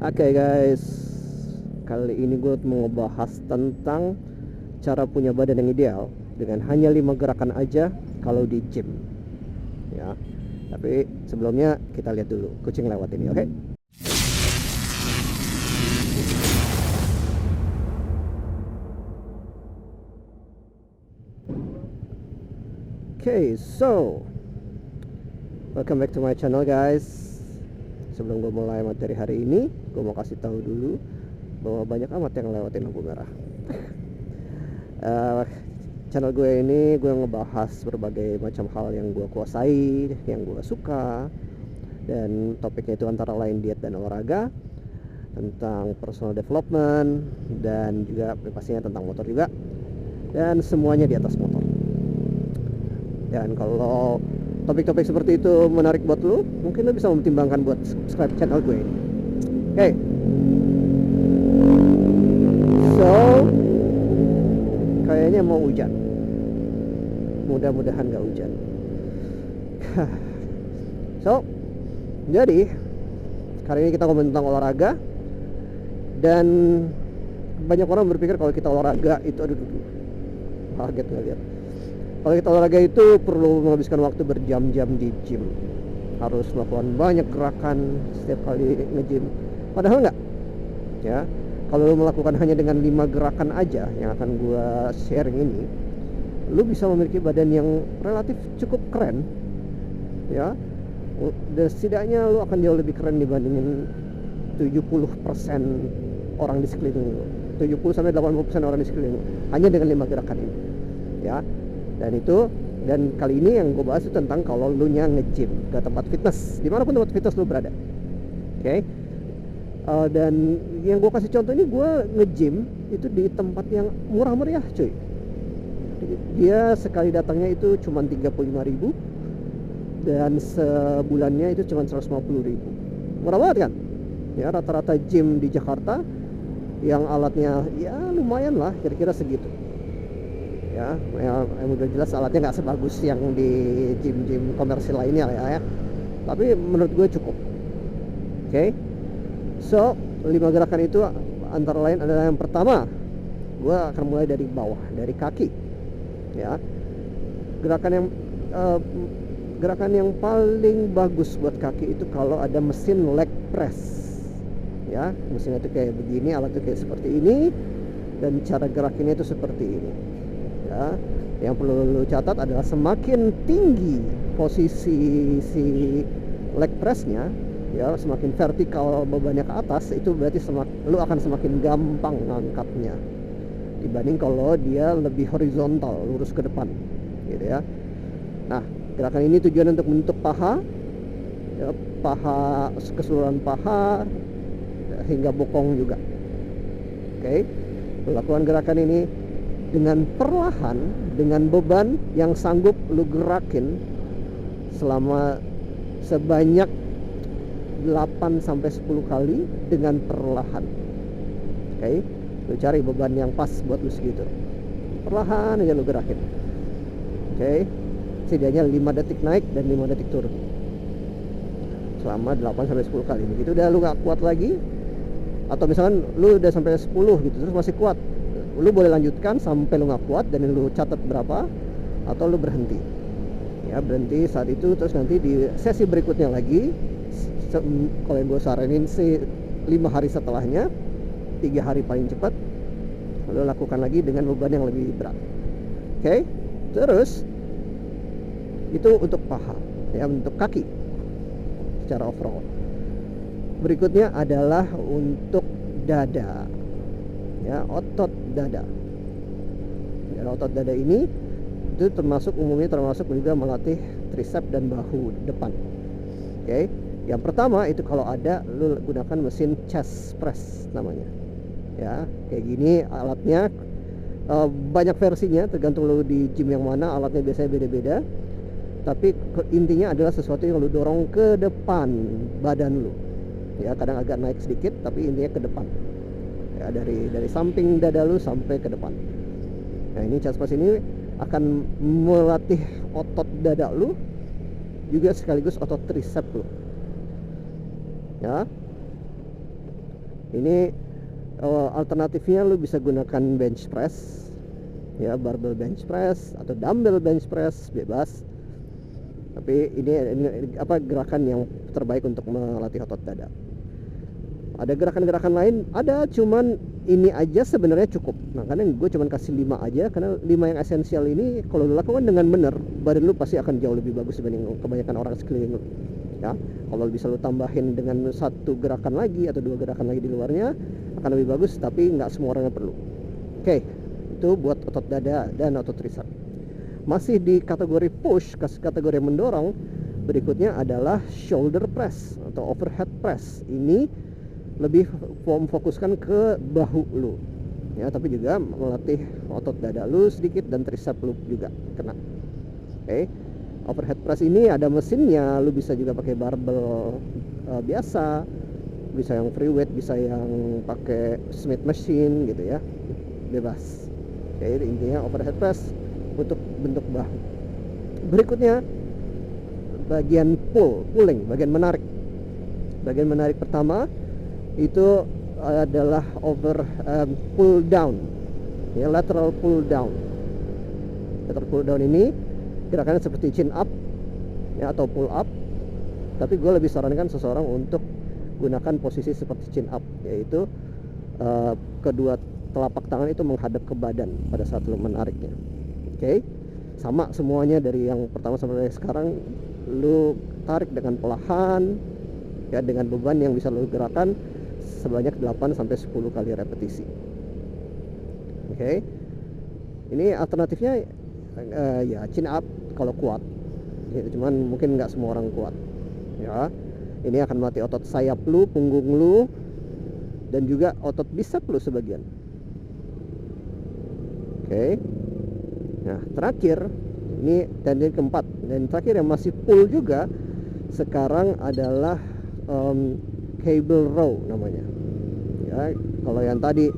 Oke guys, kali ini gue mau ngebahas tentang cara punya badan yang ideal dengan hanya 5 gerakan aja kalau di gym. Ya, tapi sebelumnya kita lihat dulu kucing lewat ini, oke? Okay, so welcome back to my channel guys. Sebelum gue mulai materi hari ini, gue mau kasih tahu dulu bahwa banyak amat yang lewatin lampu merah. Channel gue ini gue ngebahas berbagai macam hal yang gue kuasai, yang gue suka, dan topiknya itu antara lain diet dan olahraga, tentang personal development, dan juga pastinya tentang motor juga, dan semuanya di atas motor. Dan kalau topik-topik seperti itu menarik buat lu, mungkin lu bisa mempertimbangkan buat subscribe channel gue ini. Oke. So, kayaknya mau hujan. Mudah-mudahan gak hujan. So, jadi kali ini kita ngomongin tentang olahraga. Dan banyak orang berpikir kalau kita olahraga itu kaget gak lihat. Kalau kita olahraga itu perlu menghabiskan waktu berjam-jam di gym, harus melakukan banyak gerakan setiap kali nge-gym. Padahal enggak. Ya, kalau lu melakukan hanya dengan 5 gerakan aja yang akan gua sharing ini, lu bisa memiliki badan yang relatif cukup keren. Ya. Dan setidaknya lu akan jauh lebih keren dibandingin 70% orang di sekeliling lu. 70 sampai 80% orang di sekeliling lu hanya dengan 5 gerakan ini. Ya. Dan kali ini yang gue bahas itu tentang kalau lu nya nge-gym ke tempat fitness, dimanapun tempat fitness lu berada. Oke. Dan yang gue kasih contoh ini, gue nge-gym itu di tempat yang murah meriah cuy. Dia sekali datangnya itu cuma 35.000 dan sebulannya itu cuma 150.000. Murah banget kan? Ya, rata-rata gym di Jakarta yang alatnya ya lumayan lah, kira-kira segitu. Ya udah jelas alatnya nggak sebagus yang di gym-gym komersil lainnya lah ya. Tapi menurut gue cukup. Oke. So, 5 gerakan itu antara lain adalah yang pertama, gue akan mulai dari bawah, dari kaki. Ya. Gerakan yang paling bagus buat kaki itu kalau ada mesin leg press. Ya, mesinnya itu kayak begini, alat itu kayak seperti ini, dan cara gerakinnya itu seperti ini. Ya, yang perlu lu catat adalah semakin tinggi posisi si leg pressnya, ya semakin vertikal bebannya ke atas, itu berarti lu akan semakin gampang ngangkatnya dibanding kalau dia lebih horizontal, lurus ke depan, gitu ya. Nah, gerakan ini tujuan untuk membentuk paha, ya, keseluruhan paha hingga bokong juga. Oke, lakukan gerakan ini dengan perlahan, dengan beban yang sanggup lu gerakin selama sebanyak 8-10 kali dengan perlahan. Oke, lu cari beban yang pas buat lu segitu. Perlahan aja lu gerakin. Oke, setidaknya 5 detik naik dan 5 detik turun selama 8-10 kali. Begitu udah lu gak kuat lagi, atau misalkan lu udah sampai 10 gitu terus masih kuat, lu boleh lanjutkan sampai lu gak kuat dan lu catat berapa, atau lu berhenti. Ya, berhenti saat itu, terus nanti di sesi berikutnya lagi, kalau yang gue saranin sih 5 hari setelahnya, 3 hari paling cepat, lu lakukan lagi dengan beban yang lebih berat. Oke, terus itu untuk paha, ya, untuk kaki secara overall. Berikutnya adalah untuk dada, ya, otot dada. Dan otot dada ini itu umumnya termasuk juga melatih tricep dan bahu depan. Oke, yang pertama itu kalau ada, lu gunakan mesin chest press namanya. Ya, kayak gini alatnya, banyak versinya tergantung lu di gym yang mana, alatnya biasanya beda-beda. Tapi intinya adalah sesuatu yang lu dorong ke depan badan lu. Ya, kadang agak naik sedikit tapi intinya ke depan. Ya, dari samping dada lu sampai ke depan. Nah, ini chest press ini akan melatih otot dada lu juga sekaligus otot tricep lu. Ya. Ini alternatifnya lu bisa gunakan bench press, ya, barbell bench press atau dumbbell bench press, bebas. Tapi ini apa gerakan yang terbaik untuk melatih otot dada. Ada gerakan-gerakan lain, ada, cuman ini aja sebenarnya cukup. Nah, karena gue cuman kasih 5 aja, karena 5 yang esensial ini kalau lu lakukan dengan benar, badan lu pasti akan jauh lebih bagus dibanding kebanyakan orang sekeliling lu. Ya, kalau bisa lu tambahin dengan 1 gerakan lagi atau 2 gerakan lagi di luarnya akan lebih bagus, tapi nggak semua orang yang perlu. Oke, itu buat otot dada dan otot tricep. Masih di kategori push, kategori mendorong, berikutnya adalah shoulder press atau overhead press. Ini lebih memfokuskan ke bahu lu, ya, tapi juga melatih otot dada lu sedikit dan tricep lu juga kena. Oke. Overhead press ini ada mesinnya, lu bisa juga pakai barbell biasa, bisa yang free weight, bisa yang pakai Smith machine gitu ya, bebas. Oke, intinya overhead press untuk bentuk bahu. Berikutnya bagian pulling, bagian menarik. Bagian menarik pertama itu adalah pull down, ya, lateral pull down. Lateral pull down ini gerakannya seperti chin up, ya, atau pull up, tapi gue lebih sarankan seseorang untuk gunakan posisi seperti chin up, yaitu kedua telapak tangan itu menghadap ke badan pada saat lu menariknya. Oke, sama semuanya dari yang pertama sampai sekarang, lu tarik dengan perlahan, ya, dengan beban yang bisa lu gerakan sebanyak 8 sampai 10 kali repetisi. Oke. Ini alternatifnya ya chin up kalau kuat. Ya, cuman mungkin nggak semua orang kuat. Ya. Ini akan melatih otot sayap lu, punggung lu, dan juga otot bicep lu sebagian. Oke. Nah, terakhir ini dan yang keempat dan terakhir yang masih pull juga sekarang adalah cable row namanya. Ya, kalau yang tadi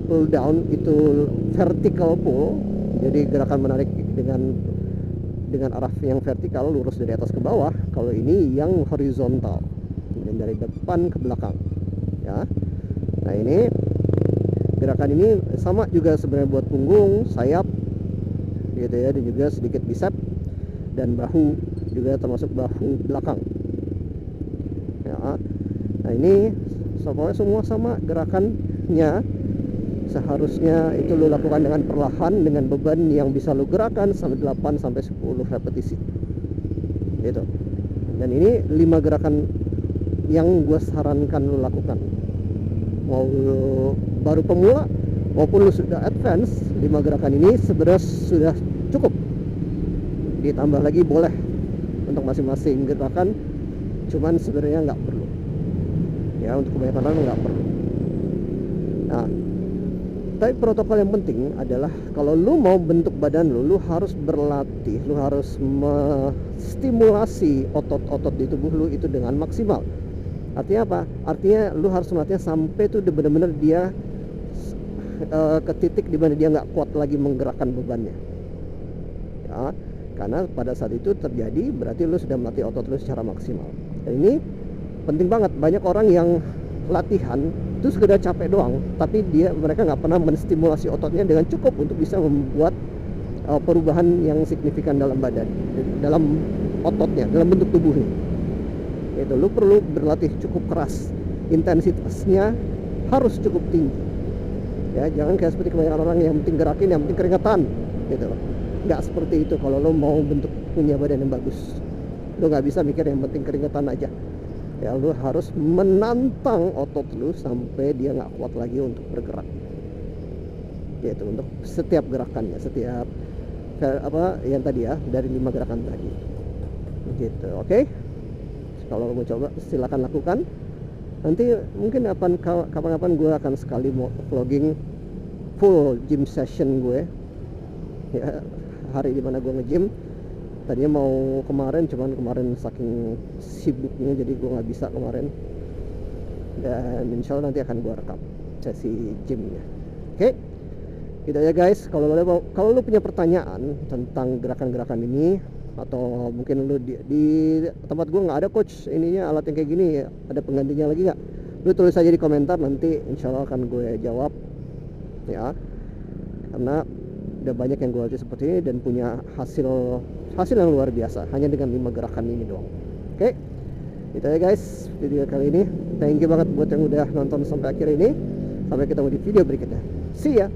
pull down itu vertical pull, jadi gerakan menarik dengan arah yang vertikal, lurus dari atas ke bawah. Kalau ini yang horizontal, dan dari depan ke belakang, ya. Nah, ini gerakan ini sama juga sebenarnya buat punggung, sayap, gitu ya, dan juga sedikit bicep dan bahu, juga termasuk bahu belakang, ya. Nah, ini pokoknya semua sama gerakannya. Seharusnya itu lo lakukan dengan perlahan, dengan beban yang bisa lo gerakan sampai 8 sampai 10 repetisi gitu. Dan ini 5 gerakan yang gue sarankan lo lakukan, mau lo baru pemula maupun lo sudah advance. 5 gerakan ini sebenarnya sudah cukup, ditambah lagi boleh untuk masing-masing gerakan, cuman sebenarnya nggak perlu, ya, untuk kebanyakan orang nggak perlu. Nah, tapi protokol yang penting adalah kalau lu mau bentuk badan lu harus berlatih, lu harus menstimulasi otot-otot di tubuh lu itu dengan maksimal. Artinya apa? Artinya lu harus melatih sampai tuh benar-benar dia ke titik di mana dia nggak kuat lagi menggerakkan bebannya. Ya, karena pada saat itu terjadi berarti lu sudah melatih otot lu secara maksimal. Dan ini penting banget. Banyak orang yang latihan itu sekedar capek doang, tapi mereka nggak pernah menstimulasi ototnya dengan cukup untuk bisa membuat perubahan yang signifikan dalam badan, dalam ototnya, dalam bentuk tubuhnya. Itu lu perlu berlatih cukup keras, intensitasnya harus cukup tinggi, ya. Jangan kayak seperti kebanyakan orang yang penting gerakin, yang penting keringetan gitu. Nggak seperti itu. Kalau lu mau punya badan yang bagus, lu nggak bisa mikir yang penting keringetan aja. Ya, lu harus menantang otot lu sampai dia nggak kuat lagi untuk bergerak, gitu, untuk setiap gerakannya, setiap yang tadi ya, dari 5 gerakan tadi, gitu. Oke. Kalau mau coba silakan lakukan. Nanti mungkin kapan-kapan gue akan sekali mau vlogging full gym session gue, ya, hari dimana gue nge-gym. Tadinya mau cuman kemarin saking sibuknya jadi gue nggak bisa kemarin. Dan insya Allah nanti akan gue rekam sesi gymnya. Oke, gitu ya guys. Kalau lu punya pertanyaan tentang gerakan-gerakan ini, atau mungkin lu di tempat gue nggak ada coach ininya, alat yang kayak gini, ada penggantinya lagi nggak, lu Lu tulis aja di komentar, nanti insya Allah akan gue jawab ya, karena udah banyak yang gue latih seperti ini dan punya hasil yang luar biasa hanya dengan 5 gerakan ini doang. Oke, itu ya guys video kali ini. Thank you banget buat yang udah nonton sampai akhir ini. Sampai ketemu di video berikutnya. See ya.